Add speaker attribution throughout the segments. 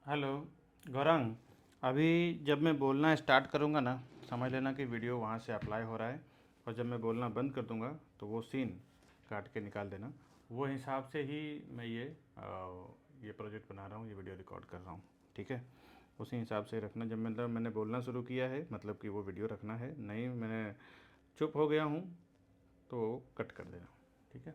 Speaker 1: Hello Gaurang. अभी जब मैं बोलना स्टार्ट करूँगा ना, समझ लेना कि वीडियो वहाँ से अप्लाई हो रहा है। और जब मैं बोलना बंद कर दूँगा तो वो सीन काट के निकाल देना। वो हिसाब से ही मैं ये प्रोजेक्ट बना रहा हूँ, ये वीडियो रिकॉर्ड कर रहा हूँ। ठीक है, उसी हिसाब से रखना। जब मैंने बोलना शुरू किया है मतलब कि वो वीडियो रखना है, नहीं मैंने चुप हो गया हूँ तो कट कर देना। ठीक है,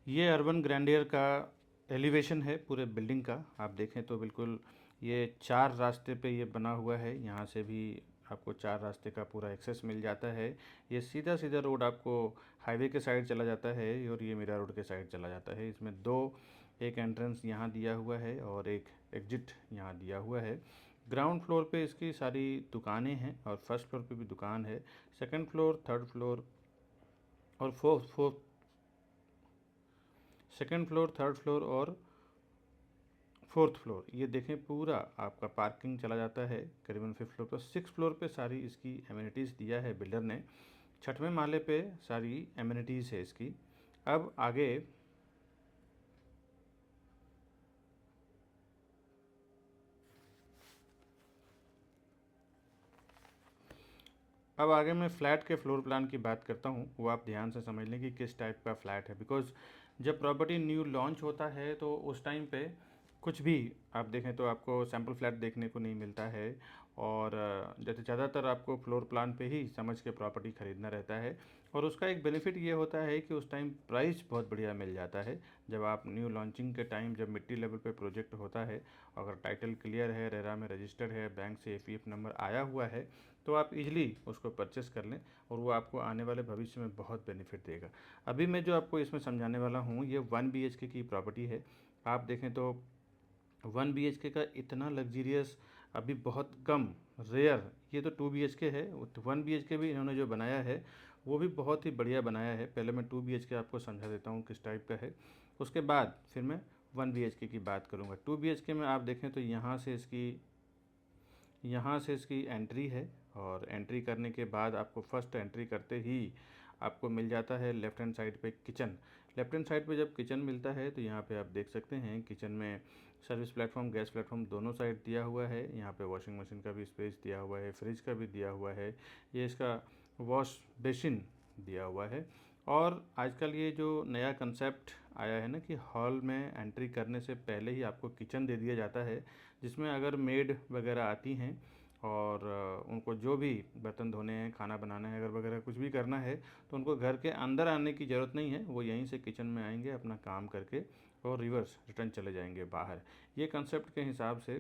Speaker 1: ये अर्बन ग्रैंडियर का एलिवेशन है पूरे बिल्डिंग का। आप देखें तो बिल्कुल ये 4 रास्ते पे ये बना हुआ है। यहाँ से भी आपको 4 रास्ते का पूरा एक्सेस मिल जाता है। ये सीधा सीधा रोड आपको हाईवे के साइड चला जाता है और ये मीरा रोड के साइड चला जाता है। इसमें दो, एक एंट्रेंस यहाँ दिया हुआ है और एक एग्जिट यहाँ दिया हुआ है। ग्राउंड फ्लोर पे इसकी सारी दुकानें हैं और फर्स्ट फ्लोर पे भी दुकान है। सेकंड फ्लोर, थर्ड फ्लोर और fourth fourth second floor, third floor और फोर्थ फ्लोर, ये देखें पूरा आपका पार्किंग चला जाता है। करीबन फिफ्थ फ्लोर पर, सिक्स फ्लोर पे सारी इसकी एमिनिटीज़ दिया है बिल्डर ने। छठवें माले पे सारी एमिनिटीज़ है इसकी। अब आगे अब आगे मैं फ़्लैट के फ्लोर प्लान की बात करता हूँ। वो आप ध्यान से समझ लें कि किस टाइप का फ़्लैट है। बिकॉज़ जब प्रॉपर्टी न्यू लॉन्च होता है तो उस टाइम पे कुछ भी आप देखें तो आपको सैम्पल फ्लैट देखने को नहीं मिलता है। और जैसे ज़्यादातर आपको फ्लोर प्लान पे ही समझ के प्रॉपर्टी ख़रीदना रहता है। और उसका एक बेनिफिट ये होता है कि उस टाइम प्राइस बहुत बढ़िया मिल जाता है। जब आप न्यू लॉन्चिंग के टाइम, जब मिट्टी लेवल पे प्रोजेक्ट होता है, अगर टाइटल क्लियर है, रेरा में रजिस्टर्ड है, बैंक से एफईएफ नंबर आया हुआ है, तो आप इजीली उसको परचेस कर लें और वो आपको आने वाले भविष्य में बहुत बेनिफिट देगा। अभी मैं जो आपको इसमें समझाने वाला हूँ ये 1 BHK की प्रॉपर्टी है। आप देखें तो 1 BHK का इतना लग्जीरियस अभी बहुत कम, रेयर। ये तो 2 BHK है। 1 BHK भी इन्होंने जो बनाया है वो भी बहुत ही बढ़िया बनाया है। पहले मैं 2 BHK आपको समझा देता हूँ किस टाइप का है, उसके बाद फिर मैं 1 BHK की बात करूँगा। 2 BHK में आप देखें तो यहाँ से इसकी एंट्री है। और एंट्री करने के बाद आपको फर्स्ट एंट्री करते ही आपको मिल जाता है लेफ़्ट हैंड साइड पे किचन। लेफ़्ट हैंड साइड पे जब किचन मिलता है तो यहाँ पे आप देख सकते हैं किचन में सर्विस प्लेटफॉर्म, गैस प्लेटफॉर्म दोनों साइड दिया हुआ है। यहाँ पे वॉशिंग मशीन का भी स्पेस दिया हुआ है, फ्रिज का भी दिया हुआ है, ये इसका वॉश बेसिन दिया हुआ है। और आजकल ये जो नया कंसेप्ट आया है ना कि हॉल में एंट्री करने से पहले ही आपको किचन दे दिया जाता है, जिसमें अगर मेड वगैरह आती हैं और उनको जो भी बर्तन धोने हैं, खाना बनाना है, अगर वगैरह कुछ भी करना है तो उनको घर के अंदर आने की ज़रूरत नहीं है। वो यहीं से किचन में आएंगे, अपना काम करके और रिटर्न चले जाएंगे बाहर। ये कंसेप्ट के हिसाब से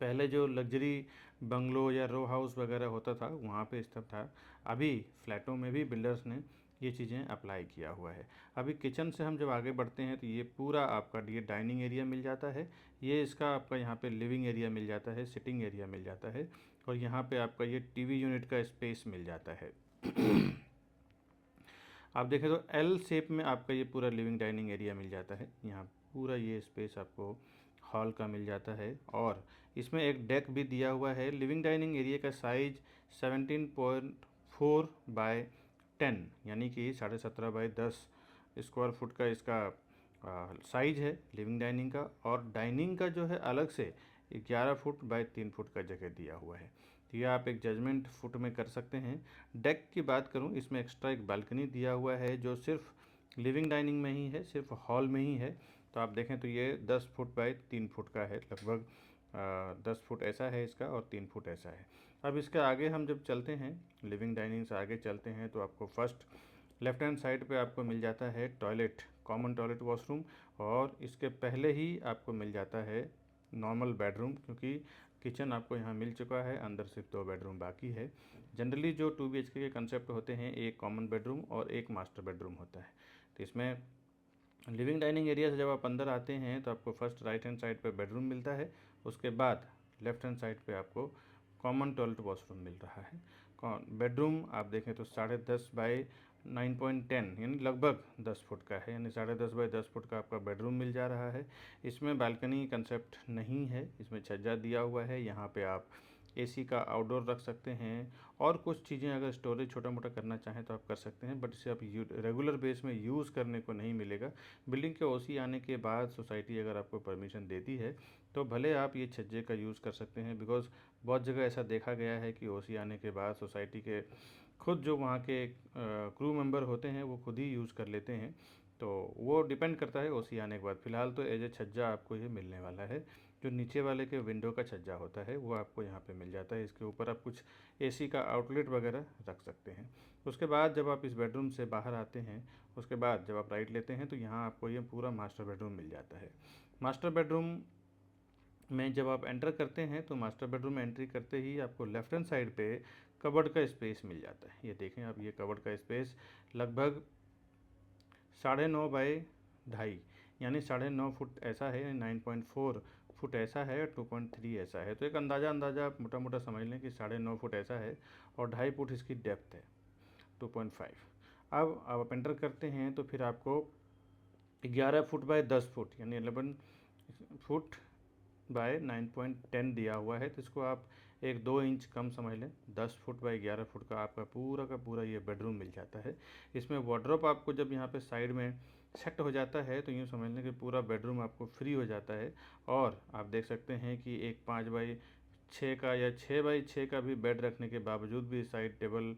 Speaker 1: पहले जो लग्जरी बंगलो या रो हाउस वगैरह होता था वहाँ पे स्थित था। अभी फ्लैटों में भी बिल्डर्स ने ये चीज़ें अप्लाई किया हुआ है। अभी किचन से हम जब आगे बढ़ते हैं तो ये पूरा आपका ये डाइनिंग एरिया मिल जाता है। ये इसका आपका यहाँ पे लिविंग एरिया मिल जाता है, सिटिंग एरिया मिल जाता है और यहाँ पे आपका ये टीवी यूनिट का स्पेस मिल जाता है। आप देखें तो एल शेप में आपका ये पूरा लिविंग डाइनिंग एरिया मिल जाता है। यहाँ पूरा ये स्पेस आपको हॉल का मिल जाता है और इसमें एक डेक भी दिया हुआ है। लिविंग डाइनिंग एरिया का साइज 17.4 बाय 10, यानी कि 17.5 बाय 10 स्क्वायर फुट का इसका साइज है लिविंग डाइनिंग का। और डाइनिंग का जो है अलग से 11 फुट बाय 3 फुट का जगह दिया हुआ है। तो ये आप एक जजमेंट फुट में कर सकते हैं। डेक की बात करूं, इसमें एक्स्ट्रा एक बालकनी दिया हुआ है जो सिर्फ लिविंग डाइनिंग में ही है, सिर्फ हॉल में ही है। तो आप देखें तो ये 10 फुट बाय 3 फुट का है, लगभग 10 फुट ऐसा है इसका और 3 फुट ऐसा है। अब इसके आगे हम जब चलते हैं, लिविंग डाइनिंग से आगे चलते हैं, तो आपको फर्स्ट लेफ्ट हैंड साइड पे आपको मिल जाता है टॉयलेट, कॉमन टॉयलेट वॉशरूम। और इसके पहले ही आपको मिल जाता है नॉर्मल बेडरूम, क्योंकि किचन आपको यहाँ मिल चुका है, अंदर सिर्फ 2 बेडरूम बाकी है। जनरली जो 2 BHK के कंसेप्ट होते हैं, एक कॉमन बेडरूम और एक मास्टर बेडरूम होता है। तो इसमें लिविंग डाइनिंग एरिया से जब आप अंदर आते हैं तो आपको फर्स्ट राइट हैंड साइड पे बेडरूम मिलता है। उसके बाद लेफ्ट हैंड साइड पे आपको कॉमन टॉयलेट वॉशरूम मिल रहा है। बेडरूम आप देखें तो 10.5 बाय 9.10, यानी लगभग 10 फुट का है, यानी 10.5 बाय 10 फुट का आपका बेडरूम मिल जा रहा है। इसमें बालकनी कंसेप्ट नहीं है, इसमें छज्जा दिया हुआ है। यहाँ पे आप एसी का आउटडोर रख सकते हैं, और कुछ चीज़ें अगर स्टोरेज छोटा मोटा करना चाहें तो आप कर सकते हैं, बट इसे आप रेगुलर बेस में यूज़ करने को नहीं मिलेगा। बिल्डिंग के ओसी आने के बाद सोसाइटी अगर आपको परमिशन देती है तो भले आप ये छज्जे का यूज़ कर सकते हैं, बिकॉज़ बहुत जगह ऐसा देखा गया है कि ओसी आने के बाद सोसाइटी के खुद जो वहाँ के क्रू मेंबर होते हैं वो खुद ही यूज़ कर लेते हैं। तो वो डिपेंड करता है ओसी आने के बाद। फ़िलहाल तो एज ए छज्जा आपको ये मिलने वाला है। जो नीचे वाले के विंडो का छज्जा होता है वो आपको यहाँ पे मिल जाता है। इसके ऊपर आप कुछ एसी का आउटलेट वगैरह रख सकते हैं। उसके बाद जब आप इस बेडरूम से बाहर आते हैं, उसके बाद जब आप राइट लेते हैं तो यहाँ आपको ये पूरा मास्टर बेडरूम मिल जाता है। मास्टर बेडरूम में जब आप एंटर करते हैं तो मास्टर बेडरूम में एंट्री करते ही आपको लेफ्ट हैंड साइड पे कबर्ड का स्पेस मिल जाता है। ये देखें आप, ये कबर्ड का स्पेस लगभग 9.5 बाई 2.5 यानी 9.5 फुट ऐसा है, 9.4 फुट ऐसा है, 2.3 ऐसा है। तो एक अंदाज़ा आप मोटा मोटा समझ लें कि 9.5 फुट ऐसा है और 2.5 फुट इसकी डेप्थ है, 2.5। अब आप एंटर करते हैं तो फिर आपको 11 फुट बाय 10 फुट यानी 11 फुट बाय 9.10 दिया हुआ है। तो इसको आप एक 2 इंच कम समझ लें, 10 फुट बाय 11 फुट का आपका पूरा का पूरा ये बेडरूम मिल जाता है। इसमें वार्डरोब आपको जब यहाँ पे साइड में सेट हो जाता है तो यूँ समझ लें कि पूरा बेडरूम आपको फ्री हो जाता है। और आप देख सकते हैं कि एक 5 बाई 6 का या 6 बाई 6 का भी बेड रखने के बावजूद भी साइड टेबल,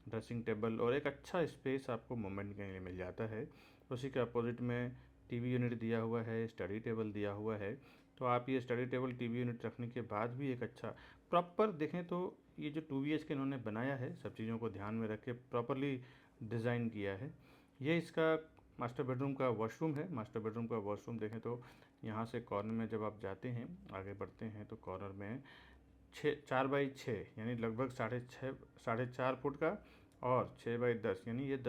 Speaker 1: ड्रेसिंग टेबल और एक अच्छा स्पेस आपको मूवमेंट के लिए मिल जाता है। उसी के अपोजिट में टीवी यूनिट दिया हुआ है, स्टडी टेबल दिया हुआ है। तो आप ये स्टडी टेबल, टीवी यूनिट रखने के बाद भी एक अच्छा प्रॉपर देखें तो ये जो 2 BHK इन्होंने बनाया है, सब चीज़ों को ध्यान में रख के प्रॉपरली डिज़ाइन किया है। ये इसका मास्टर बेडरूम का वॉशरूम है। मास्टर बेडरूम का वॉशरूम देखें तो यहाँ से कॉर्नर में जब आप जाते हैं, आगे बढ़ते हैं तो कॉर्नर में 4 बाई 6 यानी लगभग 4.5 फुट का, और 6 बाई 10 यानी ये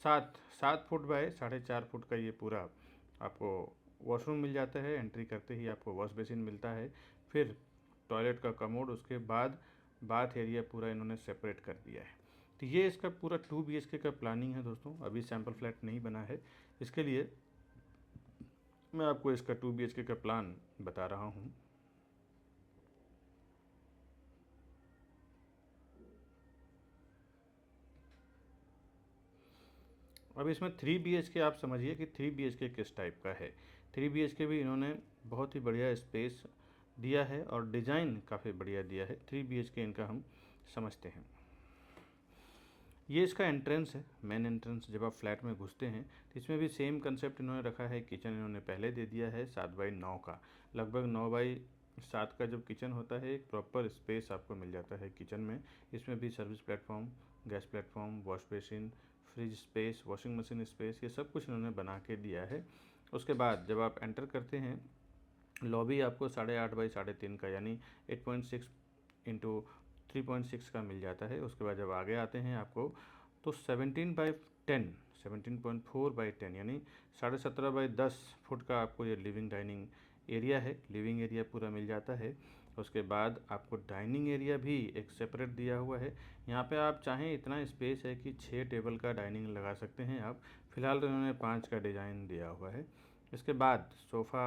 Speaker 1: 7 फुट बाय 4.5 फुट का ये पूरा आपको वॉशरूम मिल जाता है। एंट्री करते ही आपको वॉश बेसिन मिलता है, फिर टॉयलेट का कमोड, उसके बाद बाथ एरिया पूरा इन्होंने सेपरेट कर दिया है। तो ये इसका पूरा 2 BHK का प्लानिंग है दोस्तों। अभी सैम्पल फ्लैट नहीं बना है, इसके लिए मैं आपको इसका 2 BHK का प्लान बता रहा हूँ। अब इसमें 3 BHK आप समझिए कि 3 BHK किस टाइप का है। 3 BHK भी इन्होंने बहुत ही बढ़िया स्पेस दिया है और डिज़ाइन काफ़ी बढ़िया दिया है। 3 BHK इनका हम समझते हैं। ये इसका एंट्रेंस है, मेन एंट्रेंस। जब आप फ्लैट में घुसते हैं तो इसमें भी सेम कंसेप्ट इन्होंने रखा है। किचन इन्होंने पहले दे दिया है 7 बाई 9 का, लगभग 9 बाई 7 का जब किचन होता है एक प्रॉपर स्पेस आपको मिल जाता है किचन में। इसमें भी service platform, gas platform, wash basin, fridge space, washing machine space, ये सब कुछ इन्होंने बना के दिया है। उसके बाद जब आप एंटर करते हैं, लॉबी आपको 8.5 बाई 3.5 का यानी 8.6 इंटू 3.6 का मिल जाता है। उसके बाद जब आगे आते हैं आपको तो 17 बाई 10, 17.4 बाई 10 यानी 17.5 बाई 10 फुट का आपको ये लिविंग डाइनिंग एरिया है। लिविंग एरिया पूरा मिल जाता है। उसके बाद आपको डाइनिंग एरिया भी एक सेपरेट दिया हुआ है। यहाँ पे आप चाहें इतना स्पेस है कि 6 टेबल का डाइनिंग लगा सकते हैं आप। फ़िलहाल तो इन्होंने 5 का डिज़ाइन दिया हुआ है। इसके बाद सोफ़ा,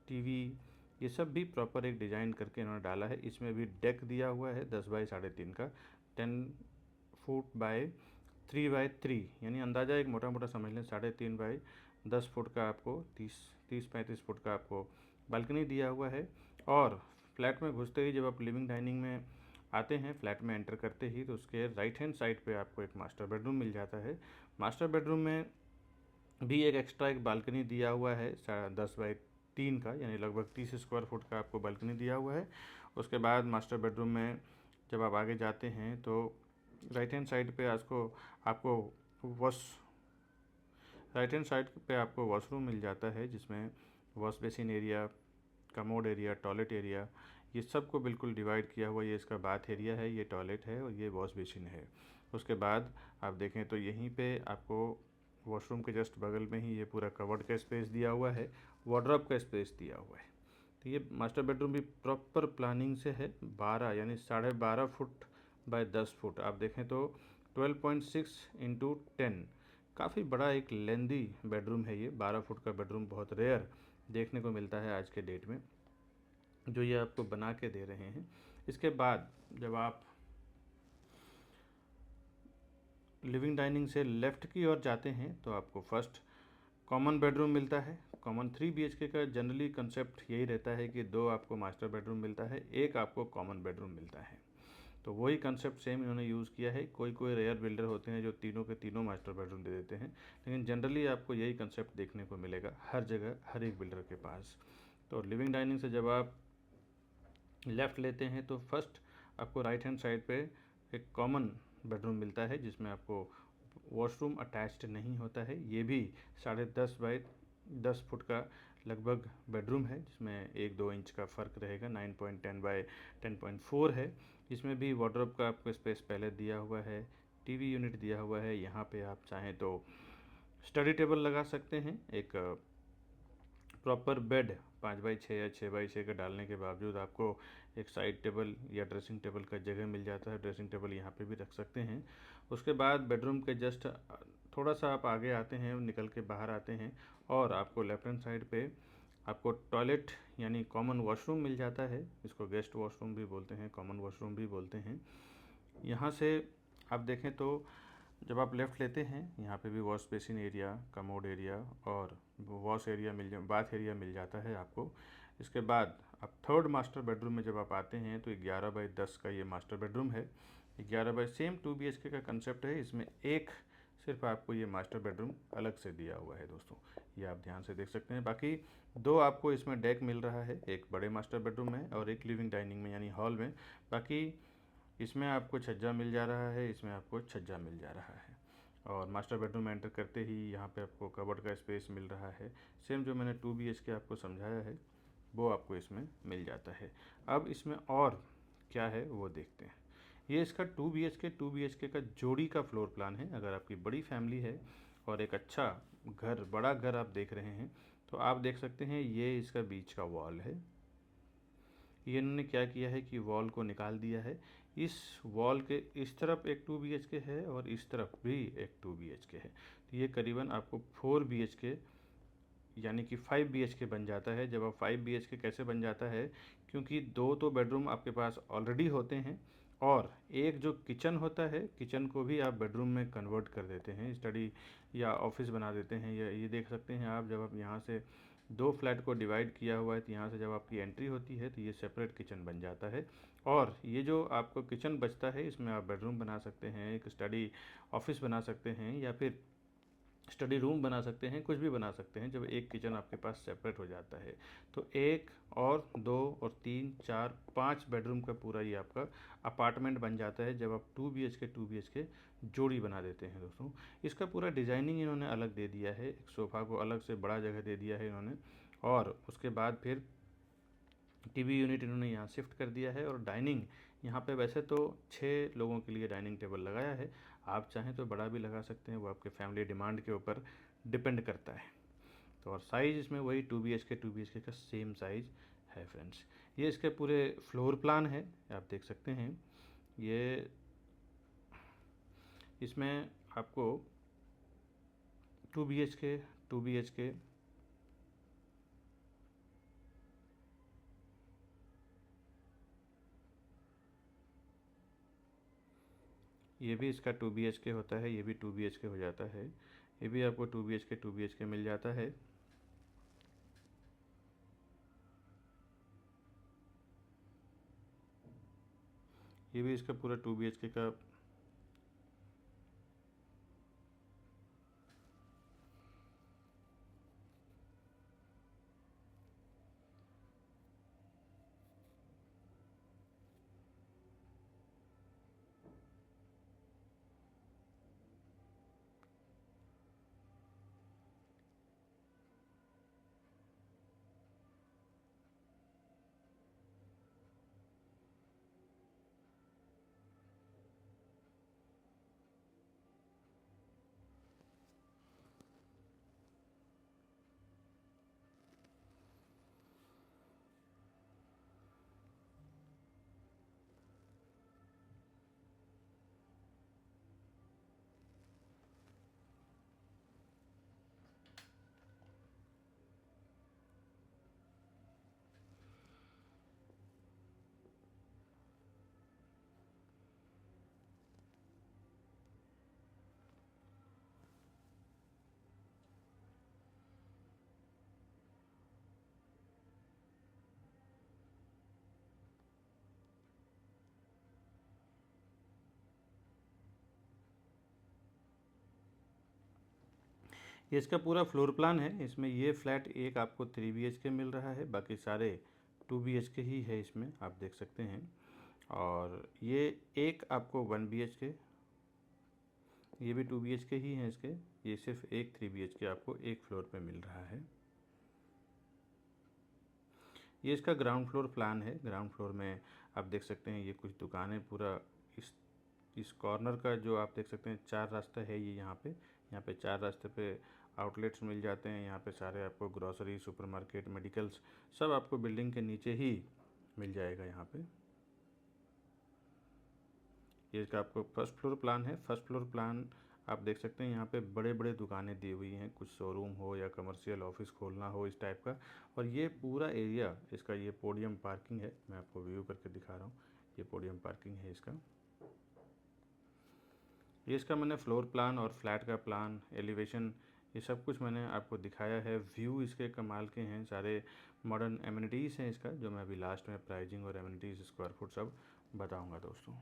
Speaker 1: टीवी, ये सब भी प्रॉपर एक डिज़ाइन करके इन्होंने डाला है। इसमें भी डेक दिया हुआ है 10 बाई 3.5 का, 10 फुट बाय 3 बाई 3 यानी अंदाज़ा एक मोटा मोटा समझ लें 3.5 बाई 10 फुट का आपको 30-35 फुट का आपको बालकनी दिया हुआ है। और फ्लैट में घुसते ही जब आप लिविंग डाइनिंग में आते हैं, फ्लैट में एंटर करते ही, तो उसके राइट हैंड साइड पे आपको एक मास्टर बेडरूम मिल जाता है। मास्टर बेडरूम में भी एक एक्स्ट्रा एक बालकनी दिया हुआ है 10 बाई 3 का यानी लगभग 30 स्क्वायर फुट का आपको बालकनी दिया हुआ है। उसके बाद मास्टर बेडरूम में जब आप आगे जाते हैं तो राइट हैंड साइड पे आपको वॉश राइट हैंड साइड पे आपको वॉशरूम मिल जाता है, जिसमें wash basin area, commode area, toilet area, ये सब को बिल्कुल डिवाइड किया हुआ। ये इसका बाथ एरिया है, ये टॉयलेट है और ये वॉश बेसिन है। उसके बाद आप देखें तो यहीं पे आपको वॉशरूम के जस्ट बगल में ही ये पूरा कवर्ड का स्पेस दिया हुआ है, वार्डरोब का स्पेस दिया हुआ है। तो ये मास्टर बेडरूम भी प्रॉपर प्लानिंग से है। 12 यानी 12.5 फुट बाय 10 फुट आप देखें तो 12.6 इंटू 10, काफ़ी बड़ा एक लेंदी बेडरूम है ये। 12 फुट का बेडरूम बहुत रेयर देखने को मिलता है आज के डेट में, जो ये आपको बना के दे रहे हैं। इसके बाद जब आप लिविंग डाइनिंग से लेफ़्ट की ओर जाते हैं तो आपको फर्स्ट कॉमन बेडरूम मिलता है। कॉमन 3 BHK का जनरली कंसेप्ट यही रहता है कि 2 आपको मास्टर बेडरूम मिलता है, 1 आपको कॉमन बेडरूम मिलता है। तो वही कंसेप्ट सेम इन्होंने यूज़ किया है। कोई कोई रेयर बिल्डर होते हैं जो तीनों के तीनों मास्टर बेडरूम दे देते हैं, लेकिन जनरली आपको यही कंसेप्ट देखने को मिलेगा हर जगह, हर एक बिल्डर के पास। तो लिविंग डाइनिंग से जब आप लेफ़्ट लेते हैं तो फर्स्ट आपको राइट हैंड साइड पे एक कॉमन बेडरूम मिलता है, जिसमें आपको वॉशरूम अटैच्ड नहीं होता है। ये भी 10.5 बाई 10 फुट का लगभग बेडरूम है, जिसमें 1-2 इंच का फ़र्क रहेगा। 9.10 बाई 10.4 है। इसमें भी वार्डरोब का आपको स्पेस पहले दिया हुआ है, टीवी यूनिट दिया हुआ है। यहाँ पे आप चाहें तो स्टडी टेबल लगा सकते हैं। एक प्रॉपर बेड 5x6 या 6x6 का डालने के बावजूद आपको एक साइड टेबल या ड्रेसिंग टेबल का जगह मिल जाता है। ड्रेसिंग टेबल यहाँ पे भी रख सकते हैं। उसके बाद बेडरूम के जस्ट थोड़ा सा आप आगे आते हैं, निकल के बाहर आते हैं और आपको लेफ्ट हैंड साइड पे आपको टॉयलेट यानी कॉमन वॉशरूम मिल जाता है। इसको गेस्ट वॉशरूम भी बोलते हैं, कॉमन वॉशरूम भी बोलते हैं। यहाँ से आप देखें तो जब आप लेफ़्ट लेते हैं, यहाँ पे भी wash basin area, commode area और वॉश एरिया बाथ एरिया मिल जाता है आपको। इसके बाद आप थर्ड मास्टर बेडरूम में जब आप आते हैं तो 11 बाई 10 का ये मास्टर बेडरूम है। 11 बाई सेम 2 BHK का कंसेप्ट है। इसमें एक सिर्फ आपको ये मास्टर बेडरूम अलग से दिया हुआ है दोस्तों, ये आप ध्यान से देख सकते हैं। बाकी 2 आपको इसमें डेक मिल रहा है, एक बड़े मास्टर बेडरूम में और एक लिविंग डाइनिंग में यानी हॉल में। बाकी इसमें आपको छज्जा मिल जा रहा है, इसमें आपको छज्जा मिल जा रहा है। और मास्टर बेडरूम में एंटर करते ही यहाँ पे आपको कबर्ड का स्पेस मिल रहा है। सेम जो मैंने 2 BHK आपको समझाया है वो आपको इसमें मिल जाता है। अब इसमें और क्या है वो देखते हैं। ये इसका 2 BHK का जोड़ी का फ्लोर प्लान है। अगर आपकी बड़ी फैमिली है और एक अच्छा घर, बड़ा घर आप देख रहे हैं, तो आप देख सकते हैं ये इसका बीच का वॉल है। ये इन्होंने क्या किया है कि वॉल को निकाल दिया है। इस वॉल के इस तरफ एक 2 BHK है और इस तरफ भी एक 2 BHK है। तो ये करीबन आपको 4 BHK यानी कि 5 BHK बन जाता है। जब आप 5 BHK कैसे बन जाता है, क्योंकि 2 तो बेडरूम आपके पास ऑलरेडी होते हैं और एक जो किचन होता है, किचन को भी आप बेडरूम में कन्वर्ट कर देते हैं, स्टडी या ऑफिस बना देते हैं। ये देख सकते हैं आप, जब आप यहाँ से 2 फ्लैट को डिवाइड किया हुआ है तो यहाँ से जब आपकी एंट्री होती है तो ये सेपरेट किचन बन जाता है। और ये जो आपको किचन बचता है, इसमें आप बेडरूम बना सकते हैं, एक स्टडी ऑफिस बना सकते हैं या फिर स्टडी रूम बना सकते हैं, कुछ भी बना सकते हैं। जब एक किचन आपके पास सेपरेट हो जाता है तो 1 और 2 और 3 4 5 बेडरूम का पूरा ये आपका अपार्टमेंट बन जाता है, जब आप 2 BHK 2 BHK जोड़ी बना देते हैं दोस्तों। इसका पूरा डिज़ाइनिंग इन्होंने अलग दे दिया है, एक सोफ़ा को अलग से बड़ा जगह दे दिया है इन्होंने, और उसके बाद फिर टीवी यूनिट इन्होंने यहाँ शिफ्ट कर दिया है। और डाइनिंग यहाँ पे वैसे तो 6 लोगों के लिए डाइनिंग टेबल लगाया है, आप चाहें तो बड़ा भी लगा सकते हैं, वो आपके फैमिली डिमांड के ऊपर डिपेंड करता है। तो और साइज़ इसमें वही 2 BHK 2 BHK का सेम साइज़ है फ्रेंड्स। ये इसके पूरे फ्लोर प्लान है, आप देख सकते हैं। ये इसमें आपको 2 BHK 2 BHK ये भी इसका 2 BHK होता है, ये भी 2 BHK हो जाता है। ये भी आपको 2 BHK 2 BHK मिल जाता है। ये भी इसका पूरा 2 BHK का ये इसका पूरा फ्लोर प्लान है। इसमें ये फ्लैट एक आपको 3 BHK मिल रहा है, बाकी सारे 2 BHK ही है इसमें, आप देख सकते हैं। और ये एक आपको 1 BHK, ये भी 2 BHK ही हैं इसके। ये सिर्फ एक 3 BHK आपको एक फ्लोर पे मिल रहा है। ये इसका ग्राउंड फ्लोर प्लान है। ग्राउंड फ्लोर में आप देख सकते हैं ये कुछ दुकानें, पूरा इस कॉर्नर का जो आप देख सकते हैं 4 रास्ता है ये यहाँ पे 4 रास्ते पे आउटलेट्स मिल जाते हैं। यहाँ पे सारे आपको ग्रोसरी, सुपरमार्केट, मेडिकल्स सब आपको बिल्डिंग के नीचे ही मिल जाएगा यहाँ पे। ये इसका आपको फर्स्ट फ्लोर प्लान है। फर्स्ट फ्लोर प्लान आप देख सकते हैं यहाँ पे बड़े बड़े दुकानें दी हुई हैं, कुछ शोरूम हो या कमर्शियल ऑफिस खोलना हो इस टाइप का। और ये पूरा एरिया इसका ये पोडियम पार्किंग है। मैं आपको व्यू करके दिखा रहा हूँ, ये पोडियम पार्किंग है इसका। ये इसका मैंने फ्लोर प्लान और फ्लैट का प्लान, एलिवेशन, ये सब कुछ मैंने आपको दिखाया है। व्यू इसके कमाल के हैं, सारे मॉडर्न एमिनिटीज़ हैं इसका, जो मैं अभी लास्ट में प्राइजिंग और एमिनिटीज़, स्क्वायर फुट सब बताऊंगा दोस्तों।